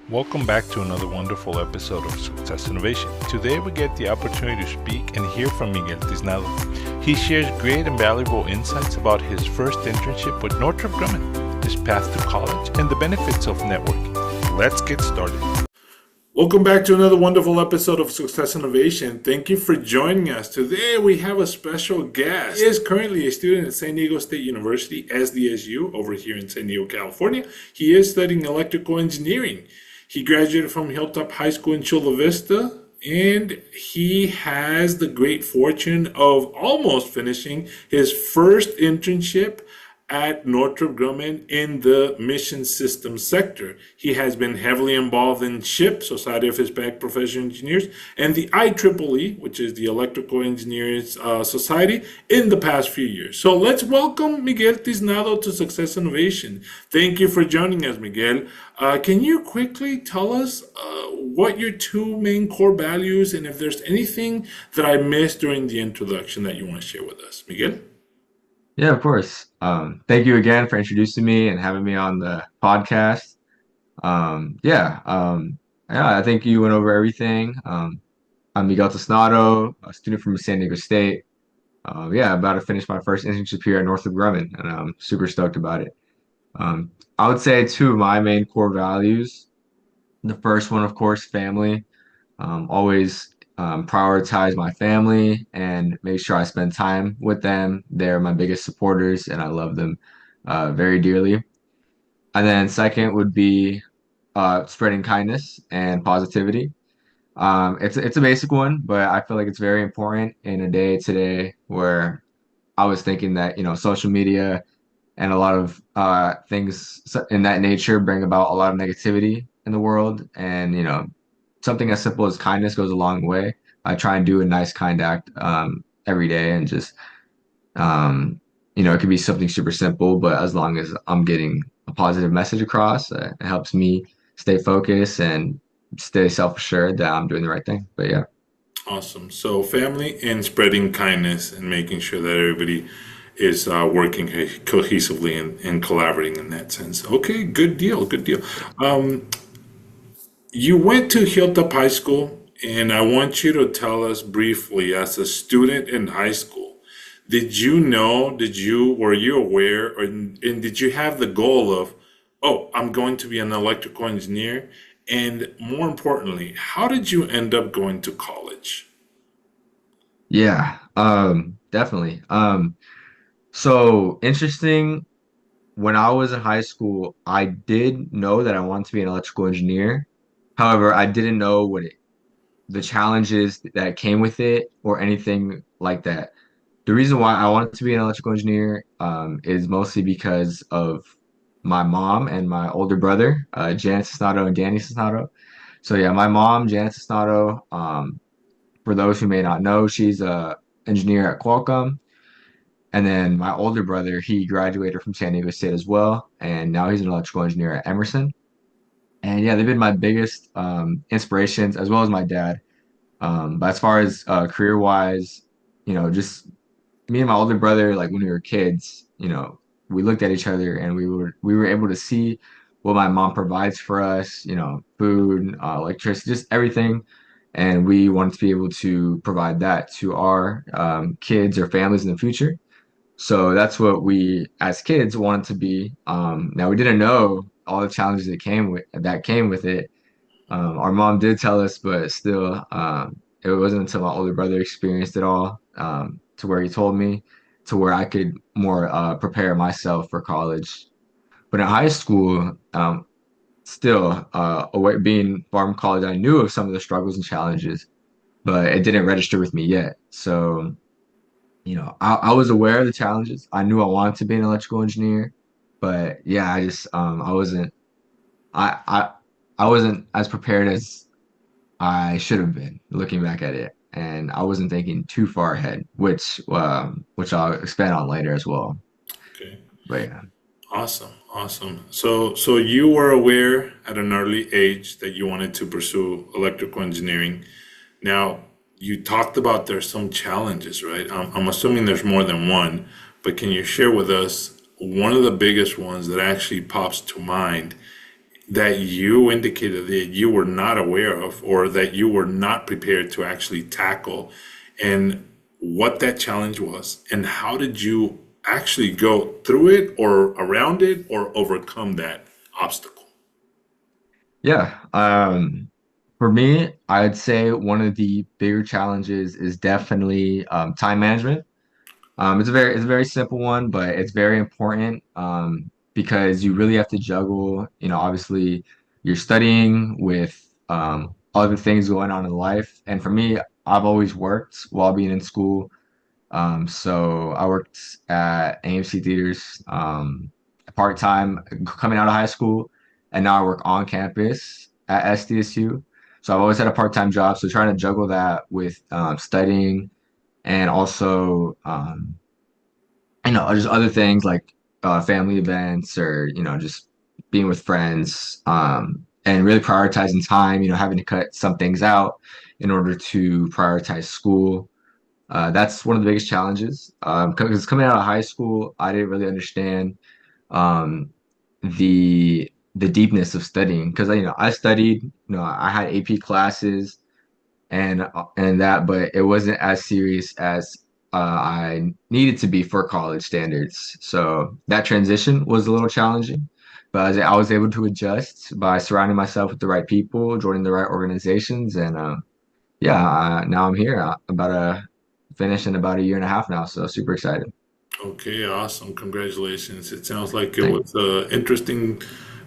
Welcome back to another wonderful episode of Success Innovation. Today we get the opportunity to speak and hear from Miguel Tisnado. He shares great and valuable insights about his first internship with Northrop Grumman, his path to college, and the benefits of networking. Let's get started. Welcome back to another wonderful episode of Success Innovation. Thank you for joining us. Today we have a special guest. He is currently a student at San Diego State University, SDSU, over here in San Diego, California. He is studying electrical engineering. He graduated from Hilltop High School in Chula Vista, and he has the great fortune of almost finishing his first internship at Northrop Grumman in the mission systems sector. He has been heavily involved in SHPE, Society of Hispanic Professional Engineers, and the IEEE, which is the Electrical Engineers Society, in the past few years. So let's welcome Miguel Tisnado to Success Innovation. Thank you for joining us, Miguel. Can you quickly tell us what your two main core values, and if there's anything that I missed during the introduction that you want to share with us, Miguel? Yeah, of course. Thank you again for introducing me and having me on the podcast. Um, yeah, um, yeah, I think you went over everything. I'm Miguel Tisnado, a student from San Diego State. Yeah, about to finish my first internship here at Northrop Grumman, and I'm super stoked about it. I would say two of my main core values. The first one, of course, family. Always prioritize my family and make sure I spend time with them. They're my biggest supporters, and I love them very dearly. And then second would be spreading kindness and positivity. It's a basic one, but I feel like it's very important in a day today where I was thinking that social media and a lot of things in that nature bring about a lot of negativity in the world. And something as simple as kindness goes a long way. I try and do a nice, kind act every day, and just it could be something super simple, but as long as I'm getting a positive message across, it helps me stay focused and stay self-assured that I'm doing the right thing. But yeah. Awesome. So, family and spreading kindness and making sure that everybody is working cohesively and collaborating in that sense. Okay, good deal. Good deal. Um, you went to Hilltop High School, and I want you to tell us briefly, as a student in high school, were you aware, and did you have the goal of, oh, I'm going to be an electrical engineer? And more importantly, how did you end up going to college? Yeah, definitely. So interesting. When I was in high school, I did know that I wanted to be an electrical engineer. However, I didn't know the challenges that came with it or anything like that. The reason why I wanted to be an electrical engineer is mostly because of my mom and my older brother, Janet Cisnado and Danny Cisnado. So yeah, my mom, Janet Cisnado, for those who may not know, she's a engineer at Qualcomm. And then my older brother, he graduated from San Diego State as well, and now he's an electrical engineer at Emerson. And yeah, they've been my biggest inspirations, as well as my dad. But as far as career-wise, just me and my older brother, like when we were kids, we looked at each other and we were able to see what my mom provides for us, food, electricity, just everything. And we wanted to be able to provide that to our kids or families in the future. So that's what we, as kids, wanted to be. Now we didn't know all the challenges that came with it. Our mom did tell us, but still, it wasn't until my older brother experienced it all, to where he told me, to where I could more prepare myself for college. But in high school, still, being far from college, I knew of some of the struggles and challenges, but it didn't register with me yet. So I was aware of the challenges. I knew I wanted to be an electrical engineer, but yeah, I, I, I wasn't as prepared as I should have been looking back at it. And I wasn't thinking too far ahead, which I'll expand on later as well. Okay. But yeah. Awesome, awesome. So you were aware at an early age that you wanted to pursue electrical engineering. Now, you talked about there's some challenges, right? I'm assuming there's more than one, but can you share with us one of the biggest ones that actually pops to mind that you indicated that you were not aware of or that you were not prepared to actually tackle, and what that challenge was, and how did you actually go through it or around it or overcome that obstacle? Yeah. For me, I'd say one of the bigger challenges is definitely time management. It's a very simple one, but it's very important because you really have to juggle, obviously you're studying with other things going on in life. And for me, I've always worked while being in school. So I worked at AMC Theaters part-time coming out of high school, and now I work on campus at SDSU. So I've always had a part-time job. So trying to juggle that with studying and also just other things like family events or just being with friends and really prioritizing time. Having to cut some things out in order to prioritize school. That's one of the biggest challenges because coming out of high school, I didn't really understand um, the deepness of studying because I studied. I had AP classes and that, but it wasn't as serious as I needed to be for college standards. So that transition was a little challenging, but I was able to adjust by surrounding myself with the right people, joining the right organizations, and yeah, now I'm here. About to finish in about a year and a half now, so super excited. Okay, awesome. Congratulations. It sounds like it Thank you. was an interesting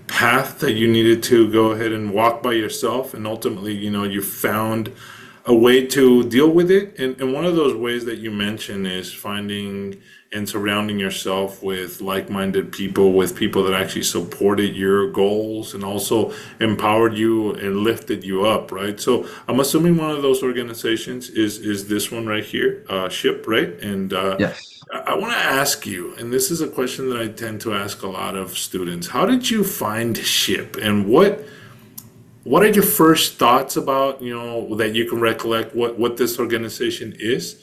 path that you needed to go ahead and walk by yourself, and ultimately, you found a way to deal with it. And one of those ways that you mentioned is finding and surrounding yourself with like-minded people, with people that actually supported your goals and also empowered you and lifted you up, right? So I'm assuming one of those organizations is this one right here, SHIP, right? And Yes. I want to ask you, and this is a question that I tend to ask a lot of students. How did you find SHIP, and what are your first thoughts about, that you can recollect what this organization is?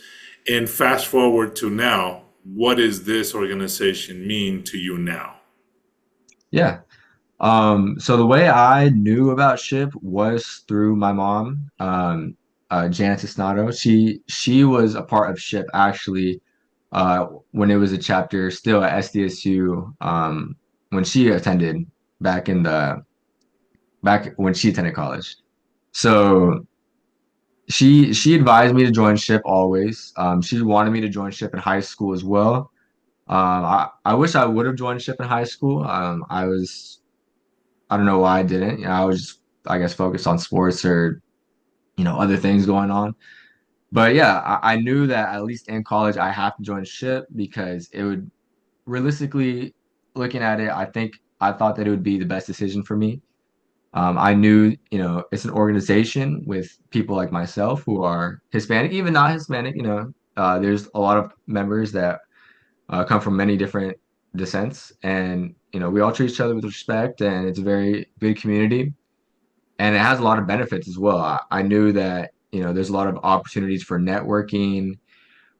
And fast forward to now, what does this organization mean to you now? Yeah. So the way I knew about SHIP was through my mom, Jan Tisnado. She was a part of SHIP actually when it was a chapter still at SDSU when she attended back in the back when she attended college. So she advised me to join SHIP always. She wanted me to join SHIP in high school as well. I wish I would have joined SHIP in high school. I don't know why I didn't. I was just, I guess, focused on sports or other things going on. But yeah, I knew that at least in college I have to join SHIP because it would realistically looking at it, I thought that it would be the best decision for me. I knew, it's an organization with people like myself who are Hispanic, even not Hispanic, there's a lot of members that come from many different descents, and we all treat each other with respect, and it's a very good community, and it has a lot of benefits as well. I knew that there's a lot of opportunities for networking,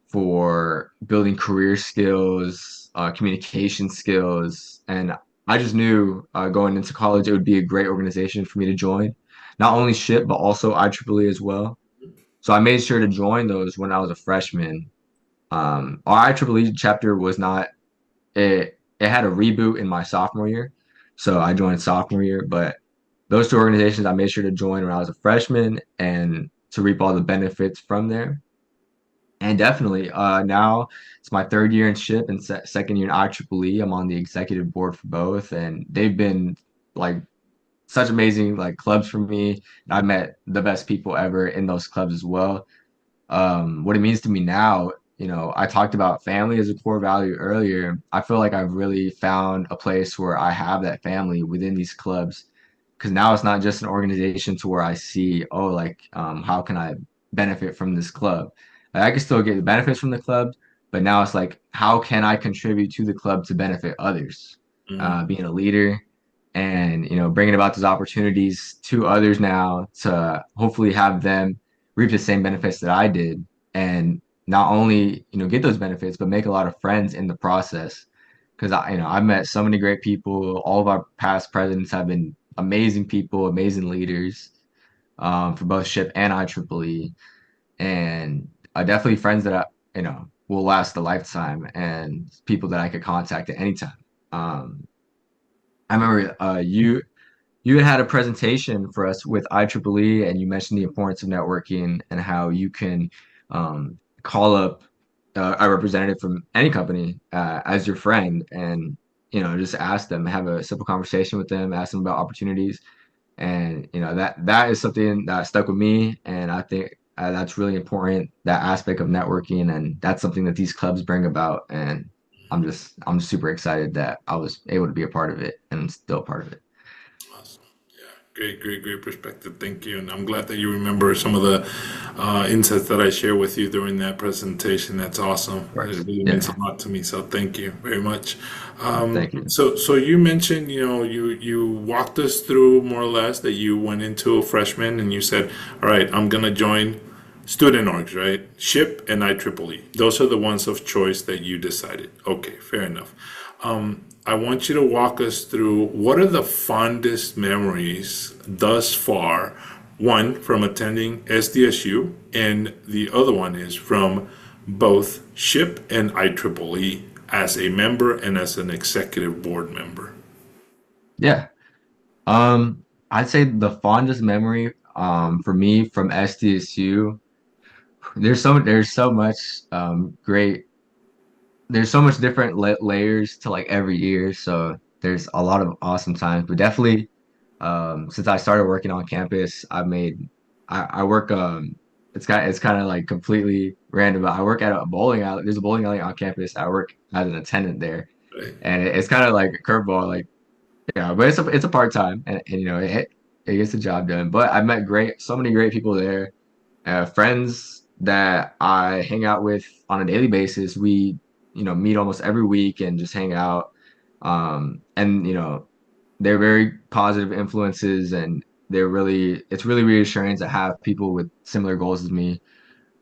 for building career skills, communication skills, and I just knew going into college it would be a great organization for me to join, not only SHIP but also IEEE as well. So I made sure to join those when I was a freshman. Our IEEE chapter was not it had a reboot in my sophomore year, so I joined sophomore year. But those two organizations I made sure to join when I was a freshman and to reap all the benefits from there. And definitely, now it's my third year in SHIP and second year in IEEE. I'm on the executive board for both, and they've been like such amazing like clubs for me. And I've met the best people ever in those clubs as well. What it means to me now, I talked about family as a core value earlier. I feel like I've really found a place where I have that family within these clubs because now it's not just an organization to where I see, oh, like, how can I benefit from this club? Like, I can still get the benefits from the club, but now it's like, how can I contribute to the club to benefit others? Being a leader and, bringing about those opportunities to others now to hopefully have them reap the same benefits that I did. And not only, get those benefits, but make a lot of friends in the process because I've met so many great people. All of our past presidents have been amazing people, amazing leaders for both SHIP and IEEE, and definitely friends that will last a lifetime, and people that I could contact at any time. I remember you had a presentation for us with IEEE, and you mentioned the importance of networking and how you can call up a representative from any company as your friend, and just ask them, have a simple conversation with them, ask them about opportunities, and that is something that stuck with me, and I think that's really important, that aspect of networking, and that's something that these clubs bring about, and I'm super excited that I was able to be a part of it and I'm still a part of it. Awesome. Yeah, great perspective. Thank you. And I'm glad that you remember some of the insights that I shared with you during that presentation. That's awesome. Of It course. really means Yeah. a lot to me. So thank you very much. Thank you. So you mentioned, you walked us through more or less that you went into a freshman and you said, all right, I'm going to join student orgs, right? SHIP and IEEE. Those are the ones of choice that you decided. Okay, fair enough. I want you to walk us through what are the fondest memories thus far, one from attending SDSU, and the other one is from both SHIP and IEEE as a member and as an executive board member. Yeah. I'd say the fondest memory for me from SDSU, there's so much great there's so much different layers to like every year, so there's a lot of awesome times, but definitely since I started working on campus, I work it's kind of like completely random, but I work at a bowling alley. There's a bowling alley on campus. I work as an attendant there, Right? and it's kind of like a curveball, like, yeah, but it's a part time, and it gets the job done. But I met so many great people there, friends that I hang out with on a daily basis. We meet almost every week and just hang out. And they're very positive influences, and it's really reassuring to have people with similar goals as me.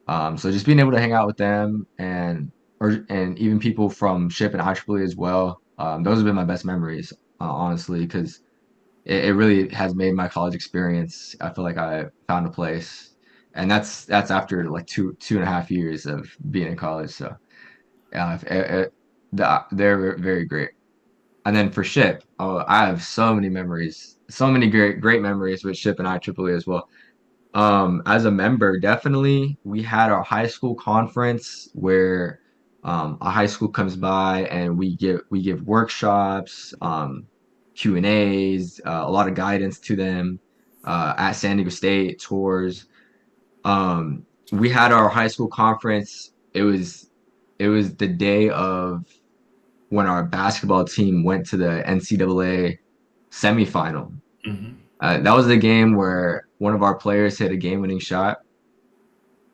So just being able to hang out with them, and even people from SHIP and IEEE as well. Those have been my best memories, honestly, because it really has made my college experience. I feel like I found a place, and that's after like 2.5 years of being in college. So yeah, they're very great. And then for SHIP, oh, I have so many memories, so many great memories with SHIP and IEEE as well. As a member, definitely we had our high school conference where a high school comes by and we give workshops, Q&As, a lot of guidance to them at San Diego State tours. We had our high school conference. It was the day of when our basketball team went to the NCAA semifinal. That was the game where one of our players hit a game-winning shot.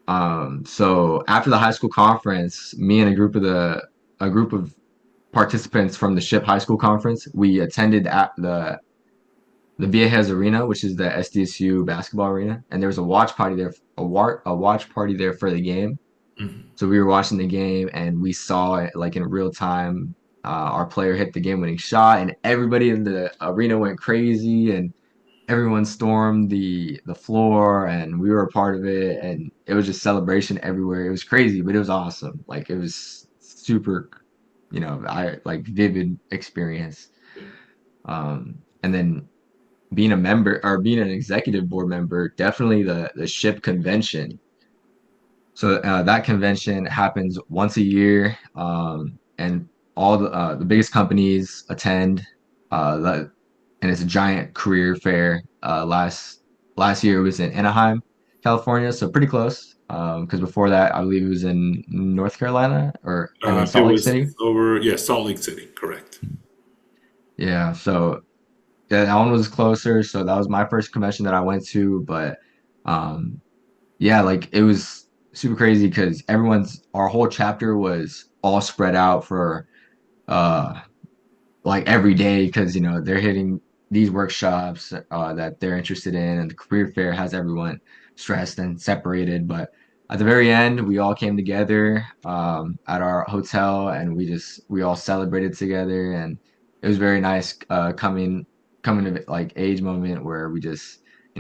So after the high school conference, me and a group of participants from the SHIP High School Conference, we attended at the Viejas Arena, which is the SDSU basketball arena, and there was a watch party there, a watch party there for the game. So we were watching the game, and we saw it like in real time. Our player hit the game-winning shot, and everybody in the arena went crazy, and everyone stormed the floor, and we were a part of it, and it was just celebration everywhere. It was crazy, but it was awesome. Like, it was super, I like vivid experience. And then being a member, or being an executive board member, definitely the SHIP convention. So that convention happens once a year, and all the biggest companies attend. And it's a giant career fair. Last year it was in Anaheim, California, so pretty close. Because before that, I believe it was in North Carolina, and then It Salt Lake was City. over, yeah, Salt Lake City, correct. Yeah, so yeah, that one was closer. So that was my first convention that I went to, but um, yeah, like it was super crazy because our whole chapter was all spread out for uh like every day, because they're hitting these workshops that they're interested in, and the career fair has everyone stressed and separated. But at the very end, we all came together at our hotel, and we all celebrated together, and it was very nice coming of like age moment where we just,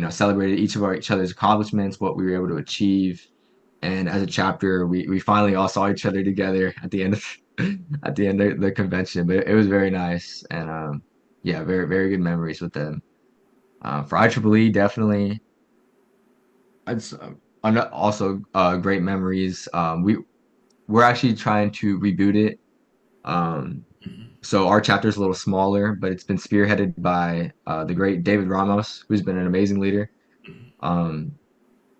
celebrated each other's accomplishments, what we were able to achieve. And as a chapter, we finally all saw each other together at the end of at the end of the convention. But it was very nice, and yeah, very very good memories with them. For IEEE, definitely, it's also great memories. We're actually trying to reboot it. Um, so our chapter is a little smaller, but it's been spearheaded by the great David Ramos, who's been an amazing leader. Um,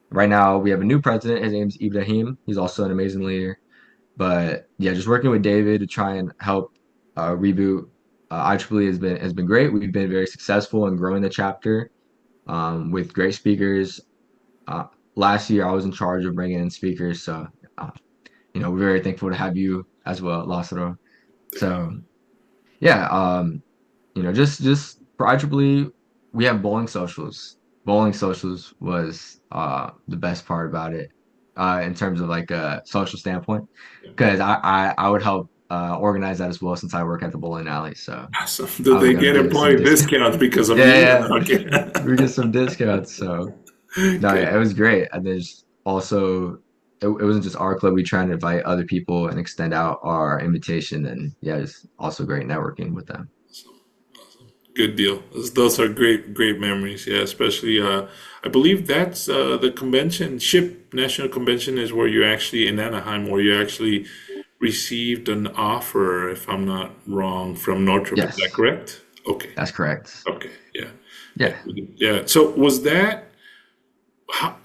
right now, we have a new president. His name's Ibrahim. He's also an amazing leader. But yeah, just working with David to try and help reboot IEEE has been great. We've been very successful in growing the chapter with great speakers. Uh, last year, I was in charge of bringing in speakers, so uh, we're very thankful to have you as well, Lázaro. So yeah, just for IEEE, we have bowling socials. Bowling socials was the best part about it in terms of like a social standpoint, because I would help organize that as well since I work at the bowling alley. So Awesome. Do I was they gonna get give some employee discount. discounts because of Yeah, you? yeah, Okay. we get some discounts. So no, Good. yeah, it was great. And there's also it wasn't just our club. We try and invite other people and extend out our invitation. And yeah, it's also great networking with them. Good deal. Those are great, great memories. Yeah, especially I believe that's the convention, SHIP National Convention is where you actually in Anaheim, where you actually received an offer, if I'm not wrong, from Northrop. Is that Yes, correct? Okay. that's correct. Okay. Yeah. Yeah. Yeah. Yeah. So was that?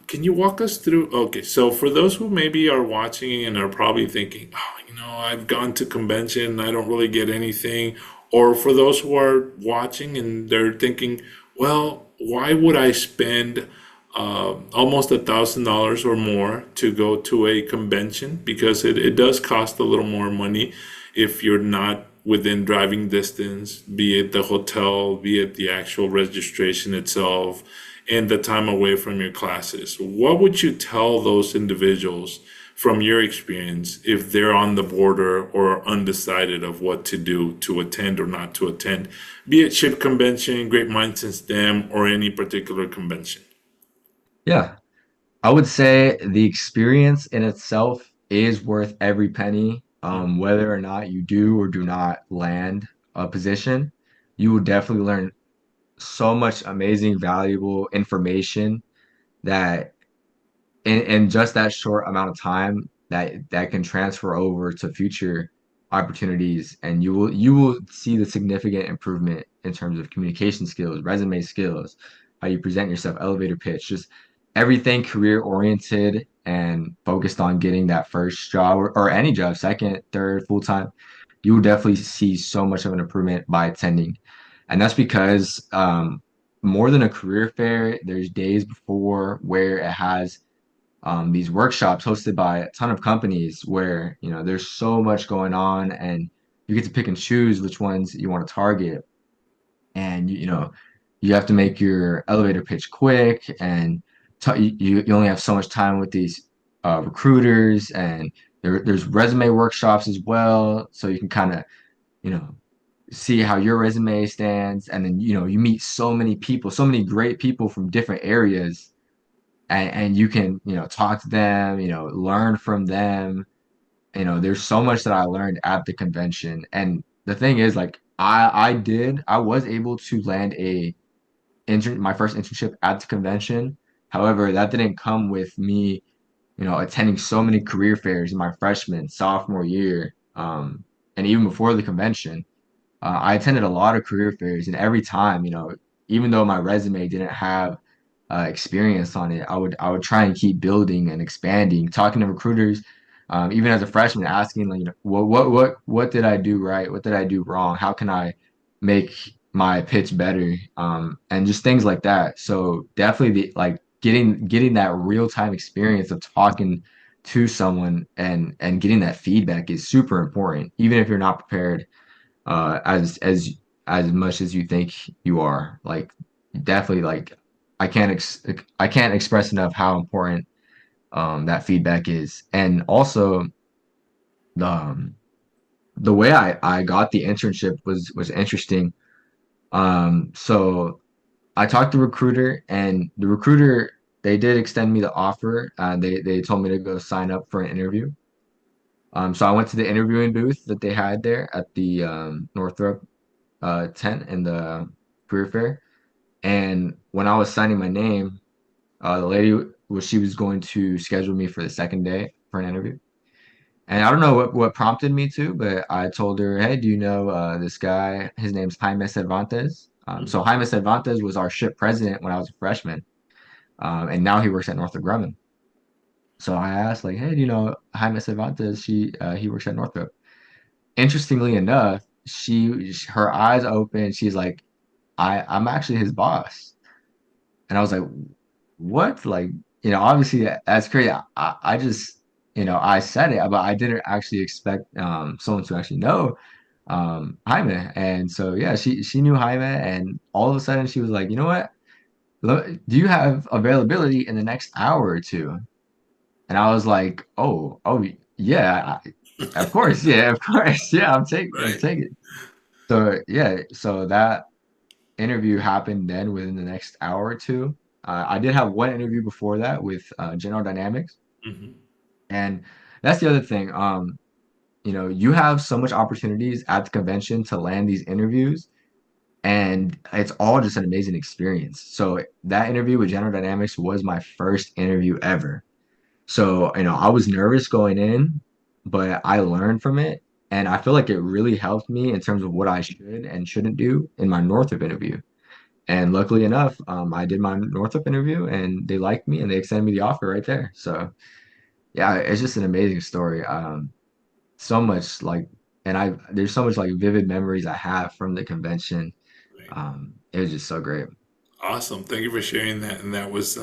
Can you walk us through? Okay, so for those who maybe are watching and are probably thinking, oh, I've gone to convention, I don't really get anything. Or for those who are watching and they're thinking, well, why would I spend almost $1,000 or more to go to a convention? Because it does cost a little more money if you're not within driving distance, be it the hotel, be it the actual registration itself and the time away from your classes. What would you tell those individuals from your experience if they're on the border or undecided of what to do to attend or not to attend, be it SHIP convention, Great Minds and STEM, or any particular convention? Yeah. I would say the experience in itself is worth every penny. Whether or not you do or do not land a position, you will definitely learn so much amazing, valuable information that in just that short amount of time that can transfer over to future opportunities, and you will see the significant improvement in terms of communication skills, resume skills, how you present yourself, elevator pitch, just everything career oriented and focused on getting that first job or any job, second, third, full time. You will definitely see so much of an improvement by attending. And that's because more than a career fair, there's days before where it has these workshops hosted by a ton of companies where there's so much going on, and you get to pick and choose which ones you want to target. And you have to make your elevator pitch quick, and you only have so much time with these recruiters, and there's resume workshops as well, so you can kind of you know see how your resume stands. And then you meet so many people, so many great people from different areas, and you can talk to them, learn from them. There's so much that I learned at the convention. And the thing is, like, I was able to land my first internship at the convention. However, that didn't come with me attending so many career fairs in my freshman sophomore year, and even before the convention. I attended a lot of career fairs, and every time, even though my resume didn't have experience on it, I would try and keep building and expanding, talking to recruiters, even as a freshman, asking, like, what did I do right? What did I do wrong? How can I make my pitch better? And just things like that. So definitely like getting that real time experience of talking to someone and getting that feedback is super important, even if you're not prepared as much as you think you are. Like, definitely, like, I can't express enough how important that feedback is. And also the the way I got the internship was interesting. So I talked to the recruiter, and the recruiter, they did extend me the offer. They told me to go sign up for an interview. So I went to the interviewing booth that they had there at the Northrop tent in the career fair. And when I was signing my name, the lady was she was going to schedule me for the second day for an interview. And I don't know what prompted me to, but I told her, "Hey, do you know this guy? His name's Jaime Cervantes." So Jaime Cervantes was our ship president when I was a freshman, and now he works at Northrop Grumman. So I asked, like, "Hey, do you know Jaime Cervantes? He works at Northrop." Interestingly enough, her eyes open. She's like, I'm actually his boss." And I was like, "What?" Like, obviously that's crazy. I just, I said it, but I didn't actually expect someone to actually know Jaime. And so yeah, she knew Jaime, and all of a sudden she was like, "You know what? Do you have availability in the next hour or two?" And I was like, "Oh, yeah, of course, yeah, of course, yeah, I'm Right. taking." So yeah, so that interview happened then within the next hour or two. I did have one interview before that with General Dynamics, Hmm. and that's the other thing. You have so much opportunities at the convention to land these interviews, and it's all just an amazing experience. So that interview with General Dynamics was my first interview ever. So, I was nervous going in, but I learned from it, and I feel like it really helped me in terms of what I should and shouldn't do in my Northrop interview. And luckily enough, I did my Northrop interview and they liked me and they extended me the offer right there. So yeah, it's just an amazing story. So much like, and there's so much like vivid memories I have from the convention. Right. It was just so great. Awesome. Thank you for sharing that. And that was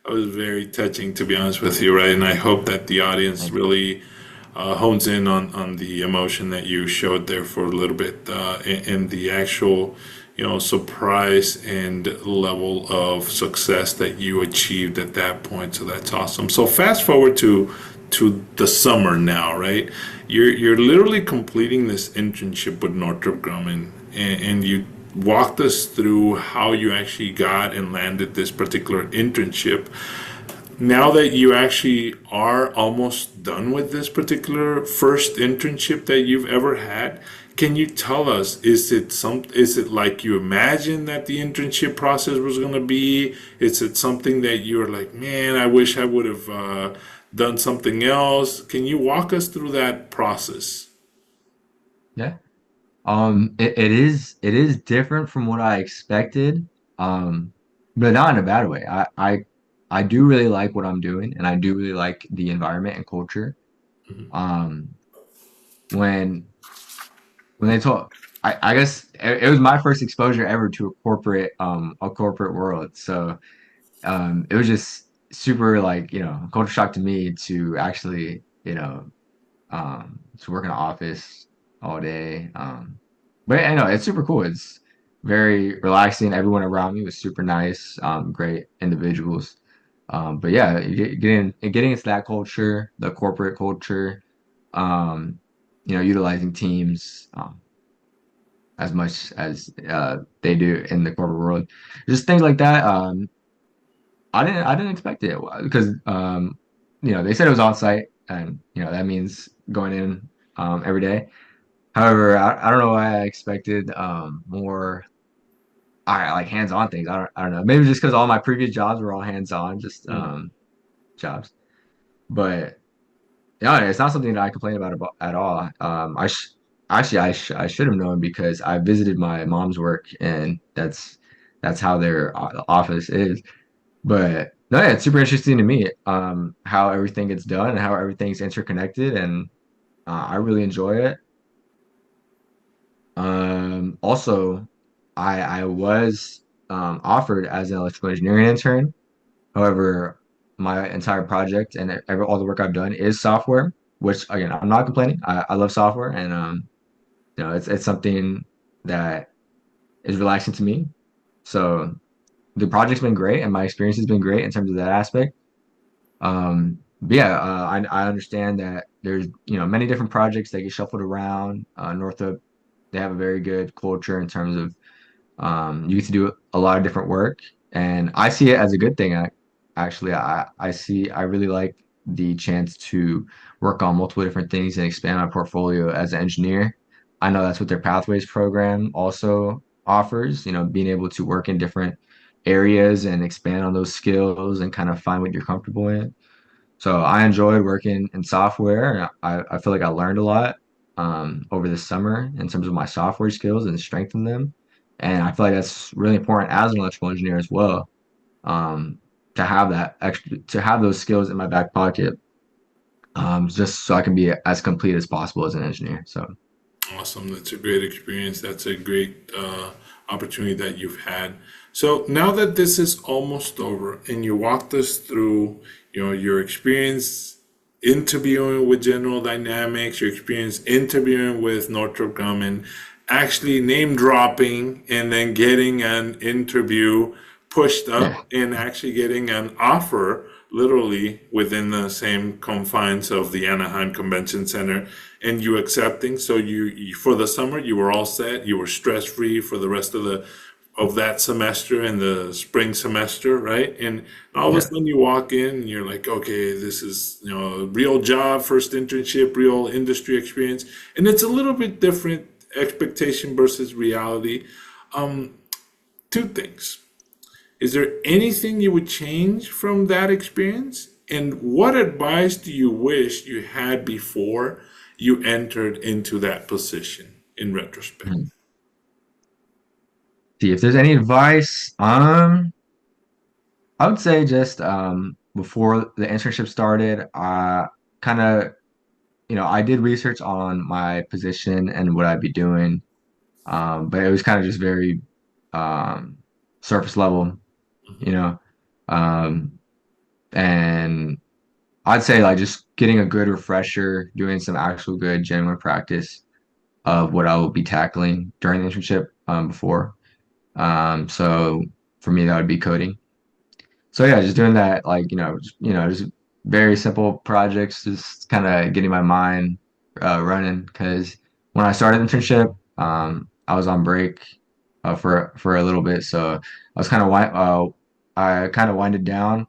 very touching, to be honest with you, right? And I hope that the audience Thank you. really hones in on the emotion that you showed there for a little bit, and the actual, surprise and level of success that you achieved at that point. So that's awesome. So fast forward to the summer now, right? You're literally completing this internship with Northrop Grumman, and you walked us through how you actually got and landed this particular internship. Now that you actually are almost done with this particular first internship that you've ever had, can you tell us, is it like you imagined that the internship process was going to be? Is it something that you're like, man, I wish I would have done something else? Can you walk us through that process? Yeah. It is different from what I expected. Um, but not in a bad way. I do really like what I'm doing and I do really like the environment and culture. Um, when when they told I guess it was my first exposure ever to a corporate world. So it was just super like, culture shock to me to actually, to work in an office all day. But I know it's super cool. It's very relaxing. Everyone around me was super nice, great individuals. But yeah, getting into that culture, the corporate culture, utilizing teams as much as they do in the corporate world, just things like that. I didn't expect it because they said it was on site, and that means going in every day. However, I don't know why I expected more like hands-on things. I don't know. Maybe just because all my previous jobs were all hands-on, just jobs. But yeah, it's not something that I complain about at all. I should have known because I visited my mom's work, and that's how their office is. But no, yeah, it's super interesting to me how everything gets done and how everything's interconnected, and I really enjoy it. Also, I was offered as an electrical engineering intern. However, my entire project and all the work I've done is software, which again, I'm not complaining. I love software, and it's something that is relaxing to me. So the project's been great, and my experience has been great in terms of that aspect. But yeah, I understand that there's many different projects that get shuffled around. Northrop, they have a very good culture in terms of You get to do a lot of different work, and I see it as a good thing. Actually, I really like the chance to work on multiple different things and expand my portfolio as an engineer. I know that's what their Pathways program also offers, being able to work in different areas and expand on those skills and kind of find what you're comfortable in. So I enjoyed working in software. And I feel like I learned a lot over the summer in terms of my software skills and strengthen them. And I feel like that's really important as an electrical engineer as well, um, to have to have those skills in my back pocket, just so I can be as complete as possible as an engineer. So Awesome. That's a great experience. That's a great opportunity that you've had. So now that this is almost over and you walked us through, your experience interviewing with General Dynamics, your experience interviewing with Northrop Grumman, actually name dropping and then getting an interview pushed yeah, up and actually getting an offer literally within the same confines of the Anaheim Convention Center and you accepting. So you for the summer you were all set, you were stress free for the rest of that semester and the spring semester, right? And all of a yeah. sudden you walk in and you're like, okay, this is, a real job, first internship, real industry experience. And it's a little bit different expectation versus reality. Two things. Is there anything you would change from that experience? And what advice do you wish you had before you entered into that position in retrospect? Hmm. See if there's any advice. I would say just before the internship started, kind of, I did research on my position and what I'd be doing, but it was kind of just very um, surface level, you know. Um, and I'd say like just getting a good refresher, doing some actual good genuine practice of what I will be tackling during the internship before. So for me, that would be coding. So yeah, just doing that, like, just very simple projects, just kind of getting my mind running. Because when I started internship, I was on break for a little bit, so I kind of winded down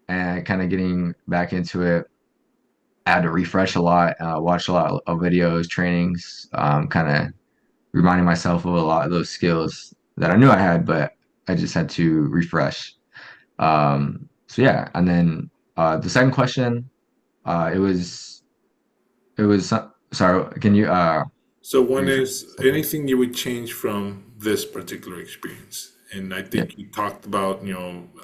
and kind of getting back into it. I had to refresh a lot, watch a lot of videos, trainings, kind of reminding myself of a lot of those skills that I knew I had, but I just had to refresh. So yeah, and then the second question, uh, it was sorry, can you So one rephrase is the second? anything you would change from this particular experience. And I Yeah. think you talked about,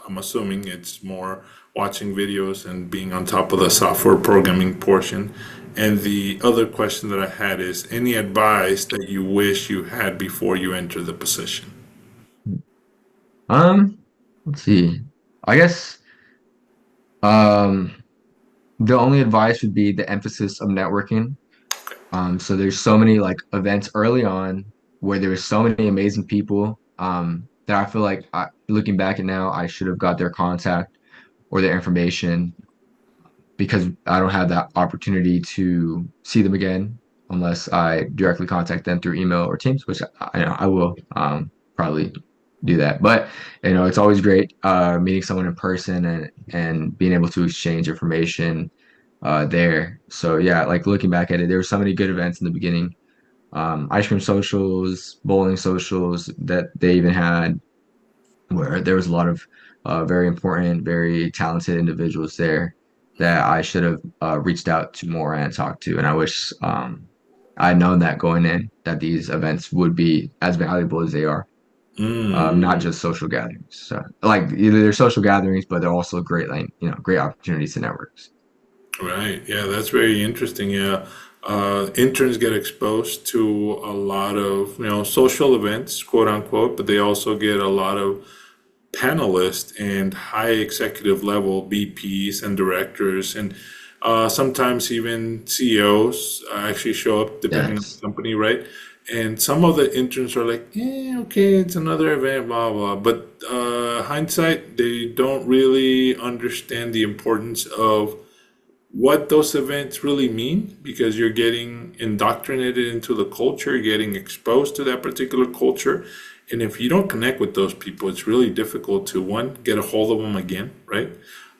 I'm assuming it's more watching videos and being on top of the software programming portion. And the other question that I had is any advice that you wish you had before you enter the position? Um, let's see. I guess um the only advice would be the emphasis of networking. So there's so many like events early on where there's so many amazing people that I feel like looking back at now, I should have got their contact or their information because I don't have that opportunity to see them again unless I directly contact them through email or Teams, which I will probably do that. But it's always great meeting someone in person and being able to exchange information there. So yeah, like looking back at it, there were so many good events in the beginning. Ice cream socials, bowling socials that they even had where there was a lot of very important, very talented individuals there that I should have reached out to more and talked to. And I wish I'd known that going in, that these events would be as valuable as they are, not Mm. just social gatherings. So, like either they're social gatherings, but they're also great, like great opportunities to networks. Right. Yeah, that's very interesting. Yeah. Interns get exposed to a lot of, social events, quote unquote, but they also get a lot of panelists and high executive level VPs and directors and sometimes even CEOs actually show up depending on the Yes. company, right? And some of the interns are like, yeah, okay, it's another event, blah, blah. But hindsight, they don't really understand the importance of what those events really mean because you're getting indoctrinated into the culture, getting exposed to that particular culture. And if you don't connect with those people, it's really difficult to, one, get a hold of them again, right?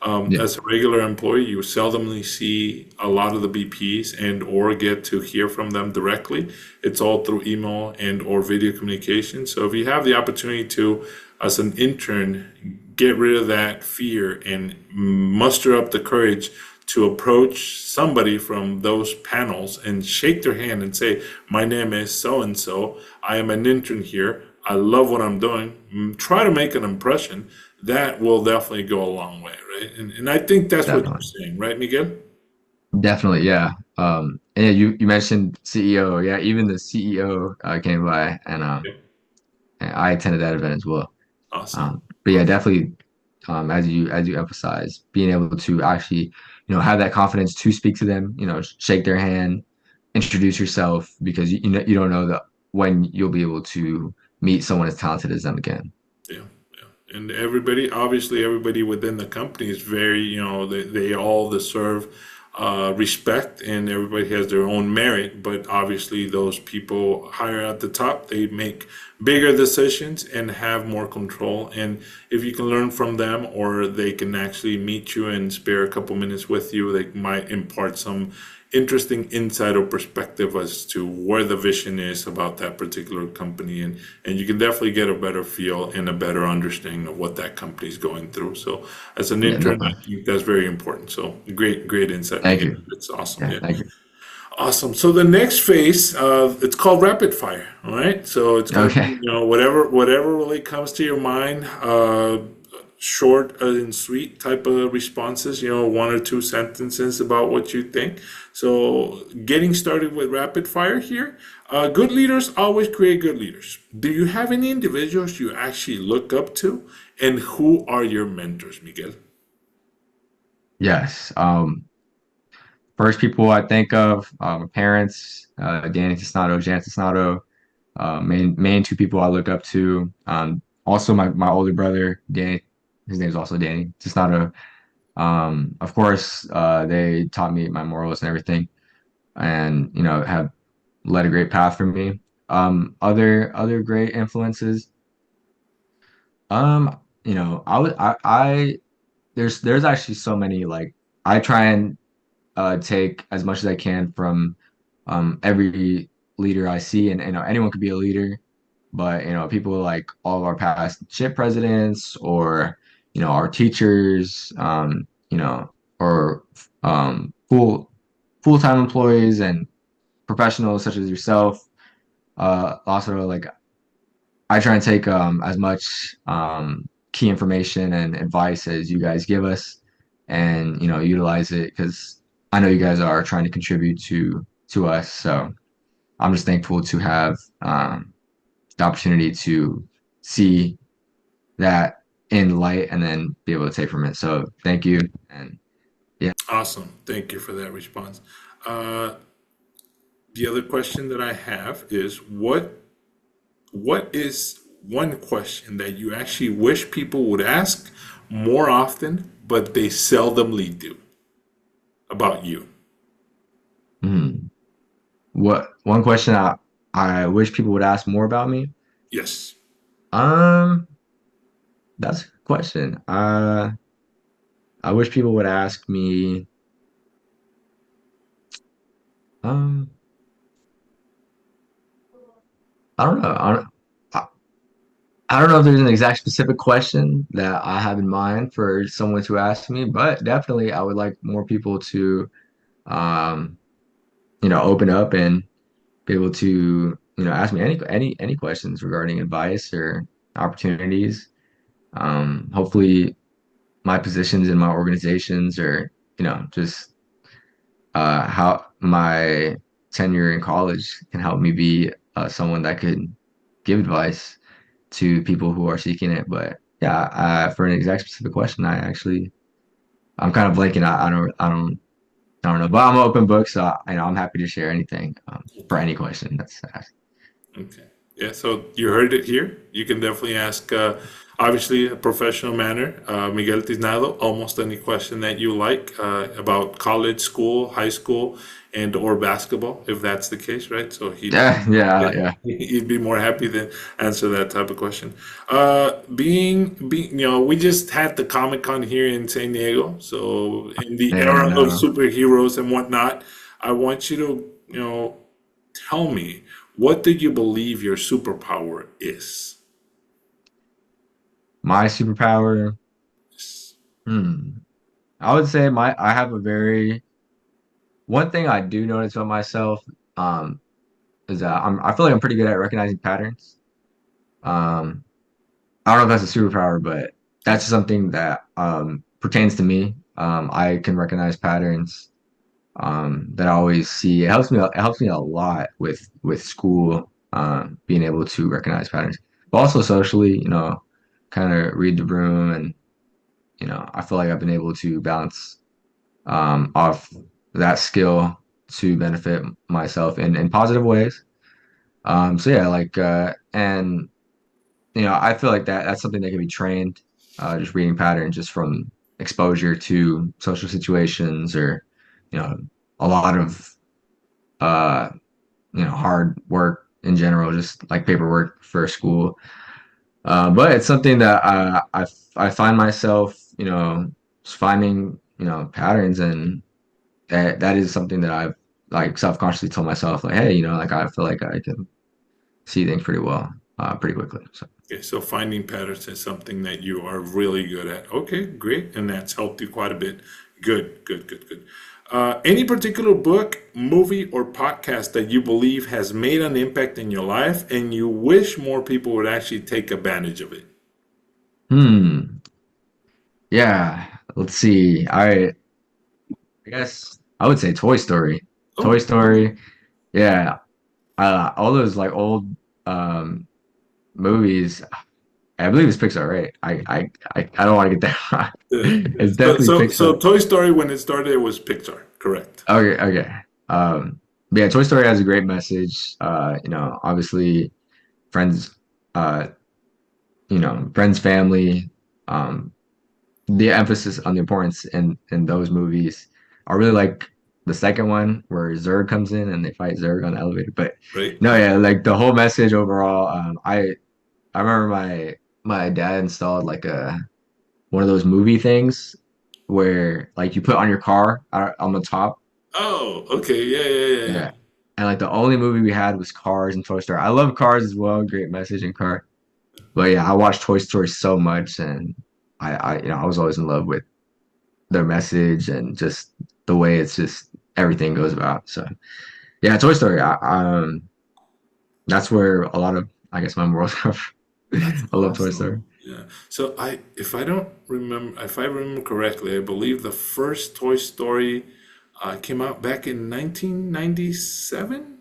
Yeah, As a regular employee, you seldomly see a lot of the BPs and or get to hear from them directly. It's all through email and or video communication. So if you have the opportunity to, as an intern, get rid of that fear and muster up the courage to approach somebody from those panels and shake their hand and say, my name is so and so. I am an intern here. I love what I'm doing. Try to make an impression. That will definitely go a long way, right? And I think that's what you're definitely. saying, right, Miguel? Definitely, yeah. And yeah, you mentioned CEO. Yeah, even the CEO came by, Yeah. and I attended that event as well. Awesome. But yeah, Awesome. definitely, as you emphasize, being able to actually, have that confidence to speak to them, shake their hand, introduce yourself, because you don't know that when you'll be able to meet someone as talented as them again. Yeah, yeah. And everybody, obviously, everybody within the company is very, they all deserve respect and everybody has their own merit. But obviously, those people higher at the top, they make bigger decisions and have more control. And if you can learn from them or they can actually meet you and spare a couple minutes with you, they might impart some interesting insight or perspective as to where the vision is about that particular company, and you can definitely get a better feel and a better understanding of what that company is going through. So as an Yeah, intern, I definitely. think that's very important. So great insight, Thank Miguel. you. It's awesome. Yeah, Yeah. thank you. Awesome. So the next phase, it's called rapid fire. All right. So it's going to be, Okay. whatever really comes to your mind, short and sweet type of responses. One or two sentences about what you think. So getting started with rapid fire here. Good leaders always create good leaders. Do you have any individuals you actually look up to, and who are your mentors, Miguel? Yes. First people I think of, parents, Danny Tisnado, Jan Tisnado, main two people I look up to. Also my older brother, Danny, his name's also Danny Tisnado. Of course, they taught me my morals and everything, and have led a great path for me. Other great influences. I would I there's actually so many, like, I try and take as much as I can from every leader I see, and anyone could be a leader, but people like all of our past ship presidents, or our teachers, or full-time employees and professionals such as yourself. Also, like, I try and take as much key information and advice as you guys give us, and utilize it, because I know you guys are trying to contribute to us. So I'm just thankful to have the opportunity to see that in light, and then be able to take from it. So thank you, and yeah. Awesome. Thank you for that response. Uh, the other question that I have is what is one question that you actually wish people would ask more often, but they seldomly do about you? Mhm. What one question I wish people would ask more about me? Yes. Um, that's a good question. I wish people would ask me. Um, I don't know. I, I don't know if there's an exact specific question that I have in mind for someone to ask me, but definitely I would like more people to, um, open up and be able to, ask me any questions regarding advice or opportunities. Hopefully my positions in my organizations, or just how my tenure in college can help me be someone that could give advice to people who are seeking it. But yeah, for an exact specific question, I'm kind of blanking. I don't know, but I'm an open book, so I'm happy to share anything, for Okay. any question that's asked. Okay. Yeah. So you heard it here. You can definitely ask Obviously, a professional manner. Miguel Tisnado, almost any question that you like about college, school, high school, and or basketball, if that's the case, right? So Yeah, yeah, yeah. he'd be more happy to answer that type of question. We just had the Comic Con here in San Diego, so in the Yeah, era of no. superheroes and whatnot, I want you to, tell me, what do you believe your superpower is? My superpower, hmm. I would say I have a very one thing I do notice about myself, um, is that I feel like I'm pretty good at recognizing patterns. Um, I don't know if that's a superpower, but that's something that pertains to me. I can recognize patterns that I always see. It helps me a lot with school, being able to recognize patterns, but also socially, kind of read the room, and I feel like I've been able to bounce off that skill to benefit myself in positive ways. So yeah, and I feel like that's something that can be trained, just reading patterns just from exposure to social situations, or you know, a lot of uh, hard work in general, just like paperwork for school. But it's something that I find myself, just finding, patterns, and that is something that I've like self-consciously told myself, like, hey, like I feel like I can see things pretty well, pretty quickly. So. Okay, so finding patterns is something that you are really good at. Okay, great. And that's helped you quite a bit. Good, good, good, good. Any particular book, movie, or podcast that you believe has made an impact in your life and you wish more people would actually take advantage of it? Hmm. Yeah. Let's see. I guess I would say Toy Story. Toy Oh, okay. Story. Yeah. All those like old um movies. I believe it's Pixar, right? I don't want to get that wrong. It's So, definitely so, Pixar. so Toy Story, when it started, it was Pixar, correct? Okay, okay. But yeah, Toy Story has a great message. Obviously friends, uh, friends, family, um, the emphasis on the importance in those movies. I really like the second one where Zurg comes in and they fight Zurg on the elevator. But Right? no, yeah, like the whole message overall. I remember my dad installed like a one of those movie things where like you put on your car on the top. Oh, okay. Yeah, yeah, yeah, Yeah. yeah. And like the only movie we had was Cars and Toy Story. I love Cars as well. Great message in Car. But yeah, I watched Toy Story so much, and I was always in love with their message and just the way it's just everything goes about. So yeah, Toy Story. That's where a lot of I guess my morals come from. That's I love Toy Story. awesome. Yeah. So if I don't remember, if I remember correctly, I believe the first Toy Story came out back in 1997.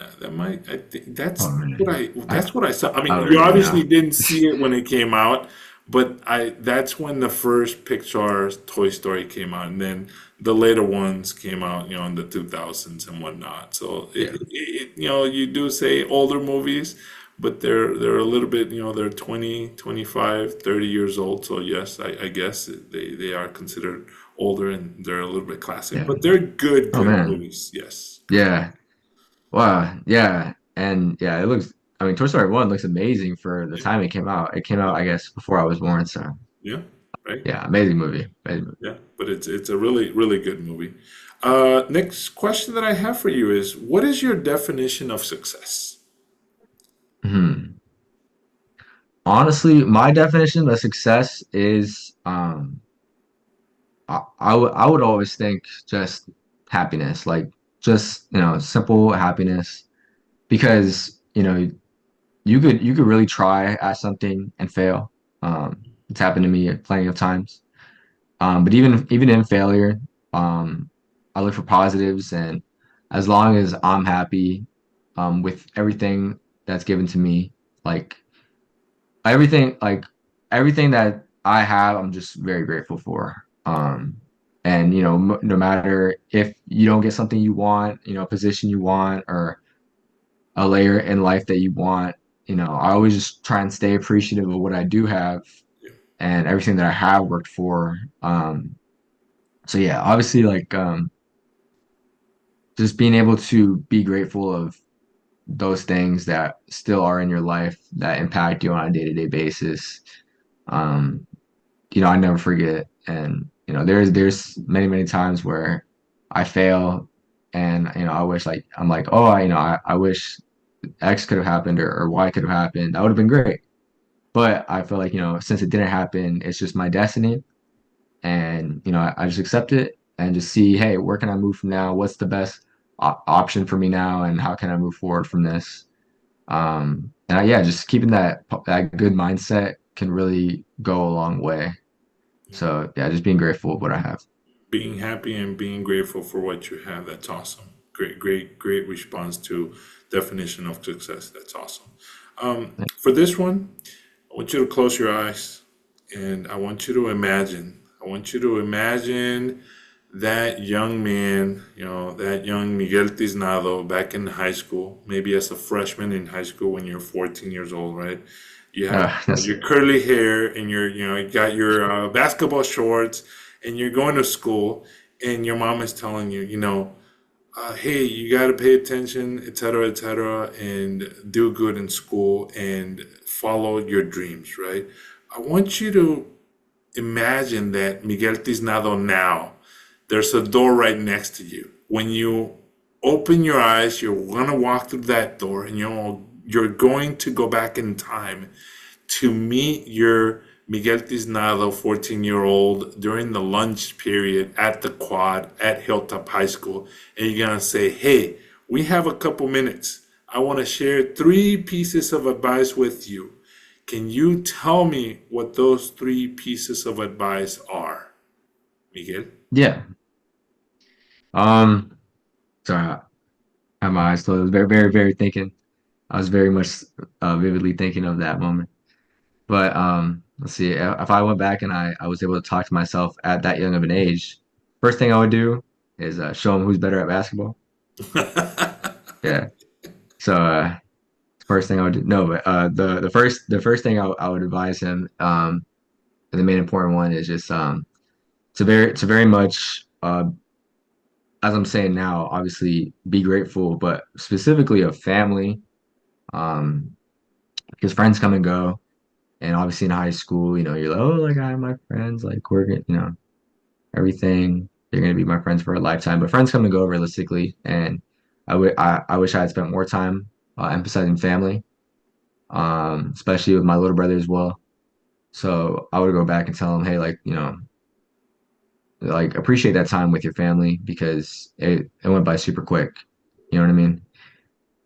I think Oh man, that's what I saw. I I mean, don't you even obviously know. didn't see it when it came out, but that's when the first Pixar Toy Story came out, and then the later ones came out, in the 2000s and whatnot. So Yeah, you do say older movies, but they're a little bit, they're 20, 25, 30 years old. So yes, I guess they are considered older and they're a little bit classic, yeah. but they're good, Oh good man, movies. Yes, correct. yeah. Wow, yeah, and yeah, it looks. I mean, Toy Story 1 looks amazing for the Yeah, time it came out. It came out, I guess, before I was born. So yeah, right. yeah, amazing movie. Amazing movie. Yeah, but it's a really, really good movie. Next question that I have for you is, what is your definition of success? Hmm. Honestly, my definition of success is I would always think just happiness, like just simple happiness, because you could really try at something and fail. It's happened to me plenty of times. But even in failure, I look for positives, and as long as I'm happy with everything that's given to me, like everything like everything that I have, I'm just very grateful for. And no matter if you don't get something you want, a position you want, or a layer in life that you want, I always just try and stay appreciative of what I do have Yeah. and everything that I have worked for. So yeah, obviously like just being able to be grateful of those things that still are in your life that impact you on a day-to-day basis. Um, I never forget. And there's many times where I fail, and I wish like I'm like, oh, I wish X could have happened or Y could have happened. That would have been great. But I feel like since it didn't happen, it's just my destiny, and I just accept it and just see, hey, where can I move from now? What's the best option for me now, and how can I move forward from this? Yeah, just keeping that good mindset can really go a long way. So yeah, just being grateful of what I have. Being happy and being grateful for what you have. That's awesome. Great response to definition of success. That's awesome. For this one, I want you to close your eyes and I want you to imagine. I want you to imagine that young man, that young Miguel Tisnado back in high school, maybe as a freshman in high school when you're 14 years old, right? You have That's your curly hair and you got your basketball shorts and you're going to school and your mom is telling you, hey, you got to pay attention, et cetera, and do good in school and follow your dreams, right? I want you to imagine that Miguel Tisnado now, there's a door right next to you. When you open your eyes, you're going to walk through that door and you're going to go back in time to meet your Miguel Tisnado, 14-year-old, during the lunch period at the quad at Hilltop High School. And you're going to say, hey, we have a couple minutes. I want to share 3 pieces of advice with you. Can you tell me what those 3 pieces of advice are, Miguel? yeah. Um, sorry, I had my eyes closed. I was very thinking. I was very much vividly thinking of that moment. But let's see. If I went back and I was able to talk to myself at that young of an age, first thing I would do is show him who's better at basketball. Yeah. So first thing I would do. No, but the first thing I would advise him, and the main important one is just to very much as I'm saying now, obviously be grateful, but specifically of family, um, because friends come and go. And obviously in high school, you're like, oh, like I have my friends, like we're gonna, everything. They're gonna be my friends for a lifetime. But friends come and go realistically, and I wish I had spent more time emphasizing family, especially with my little brother as well. So I would go back and tell him, hey, like like appreciate that time with your family because it went by super quick. You know what I mean?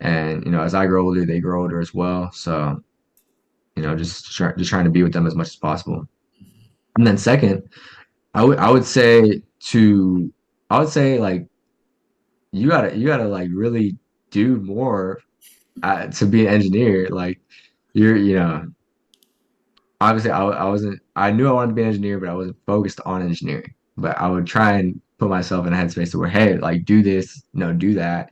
And as I grow older, they grow older as well. So just trying to be with them as much as possible. And then second, I would say to I would say like you gotta like really do more to be an engineer. Like you're obviously I wasn't I knew I wanted to be an engineer, but I wasn't focused on engineering. But I would try and put myself in a headspace to where, hey, like do this, do that,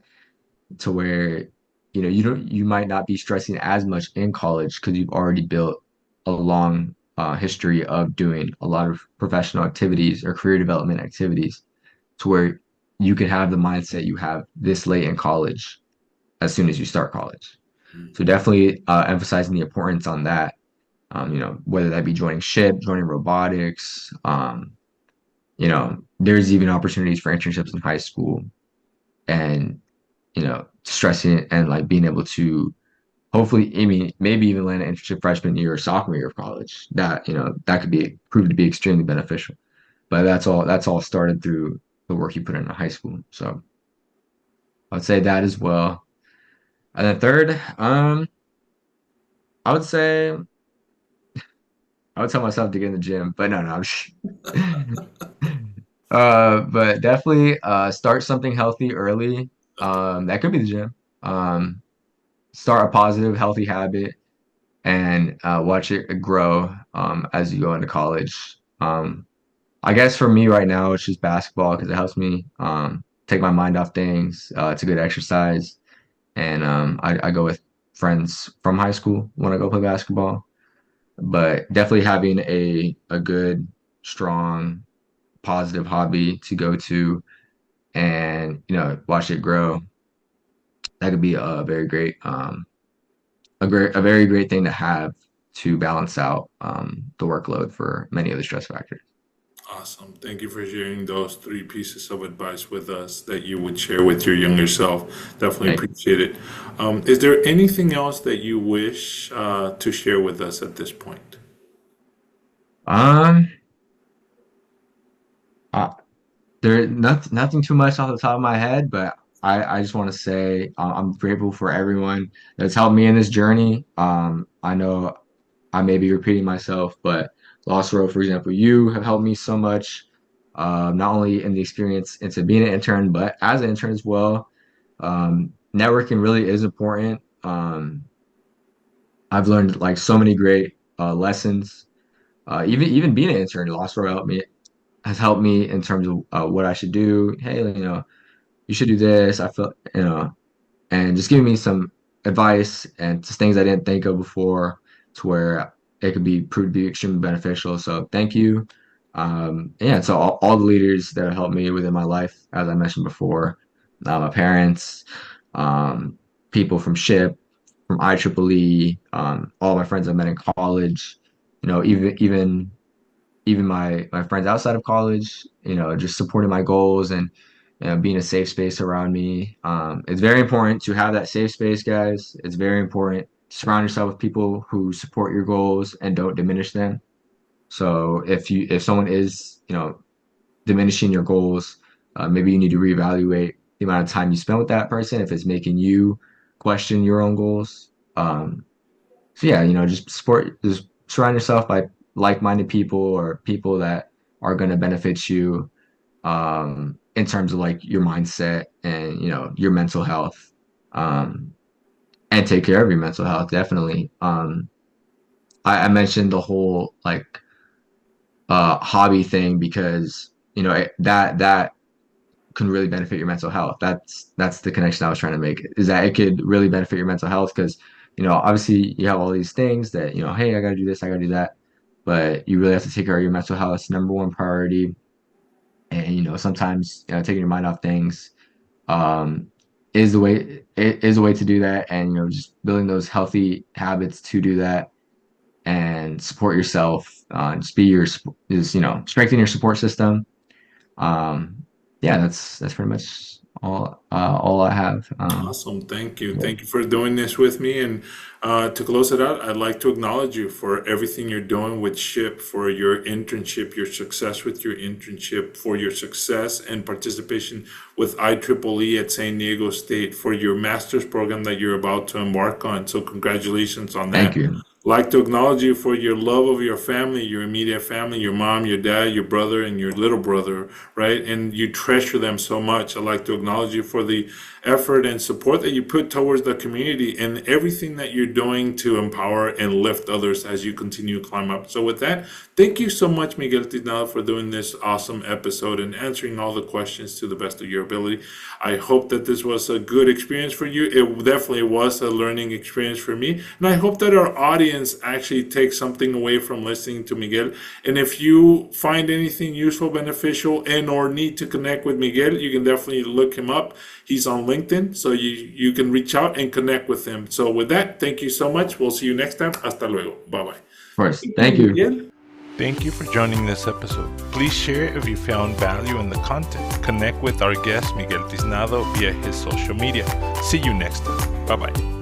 to where you might not be stressing as much in college because you've already built a long history of doing a lot of professional activities or career development activities to where you can have the mindset you have this late in college as soon as you start college. So definitely emphasizing the importance on that. Whether that be joining ship, joining robotics. There's even opportunities for internships in high school, and stressing and like being able to hopefully, I mean, maybe even land an internship freshman year or sophomore year of college. That could be proved to be extremely beneficial. But that's all started through the work you put in high school. So I would say that as well. And then third, I would say I would tell myself to get in the gym, but no, no, I'm just but definitely start something healthy early. That could be the gym. Start a positive, healthy habit and watch it grow as you go into college. I guess for me right now, it's just basketball because it helps me take my mind off things. It's a good exercise, and I go with friends from high school want to go play basketball. But definitely having a good, strong, positive hobby to go to and watch it grow, that could be a very great a very great thing to have to balance out the workload for many of the stress factors. Awesome. Thank you for sharing those three pieces of advice with us that you would share with your younger self. Definitely Thank appreciate it. Is there anything else that you wish to share with us at this point? um uh, there nothing too much off the top of my head, but I just want to say I'm grateful for everyone that's helped me in this journey. I know I may be repeating myself, but Lost Road, for example, you have helped me so much, not only in the experience into being an intern, but as an intern as well. Networking really is important. I've learned like so many great lessons. Even being an intern, Lost Road has helped me in terms of what I should do. Hey, you should do this. I feel, and just giving me some advice and just things I didn't think of before, to where it could be proved to be extremely beneficial. So thank you. Yeah, so all the leaders that have helped me within my life, as I mentioned before, my parents, um, people from SHIP, from IEEE, all my friends I've met in college, even my friends outside of college, just supporting my goals and being a safe space around me. It's very important to have that safe space, guys. It's very important to surround yourself with people who support your goals and don't diminish them. So if someone is, diminishing your goals, maybe you need to reevaluate the amount of time you spend with that person if it's making you question your own goals. So yeah, just surround yourself by like-minded people or people that are going to benefit you in terms of like your mindset and your mental health, um, and take care of your mental health definitely. I mentioned the whole like hobby thing because that can really benefit your mental health. That's the connection I was trying to make, is that it could really benefit your mental health because obviously you have all these things that hey, I gotta do this, I gotta do that, but you really have to take care of your mental health. It's number one priority. And sometimes taking your mind off things um is the way to do that, and just building those healthy habits to do that and support yourself, just be your is strengthen your support system. um yeah, that's pretty much all I have. Awesome. Thank you. Yeah. Thank you for doing this with me. And to close it out, I'd like to acknowledge you for everything you're doing with SHIP, for your internship, your success with your internship, for your success and participation with IEEE at San Diego State, for your master's program that you're about to embark on. So congratulations on Thank that. you. Like to acknowledge you for your love of your family, your immediate family, your mom, your dad, your brother, and your little brother, right? And you treasure them so much. I'd like to acknowledge you for the effort and support that you put towards the community and everything that you're doing to empower and lift others as you continue to climb up. So with that, thank you so much, Miguel Tisnado, for doing this awesome episode and answering all the questions to the best of your ability. I hope that this was a good experience for you. It definitely was a learning experience for me. And I hope that our audience actually takes something away from listening to Miguel. And if you find anything useful, beneficial, and or need to connect with Miguel, you can definitely look him up. He's on LinkedIn, so you can reach out and connect with him. So with that, thank you so much. We'll see you next time. Hasta luego. Bye-bye. Of course. Thank you. Miguel. Thank you for joining this episode. Please share if you found value in the content. Connect with our guest Miguel Tisnado via his social media. See you next time. Bye-bye.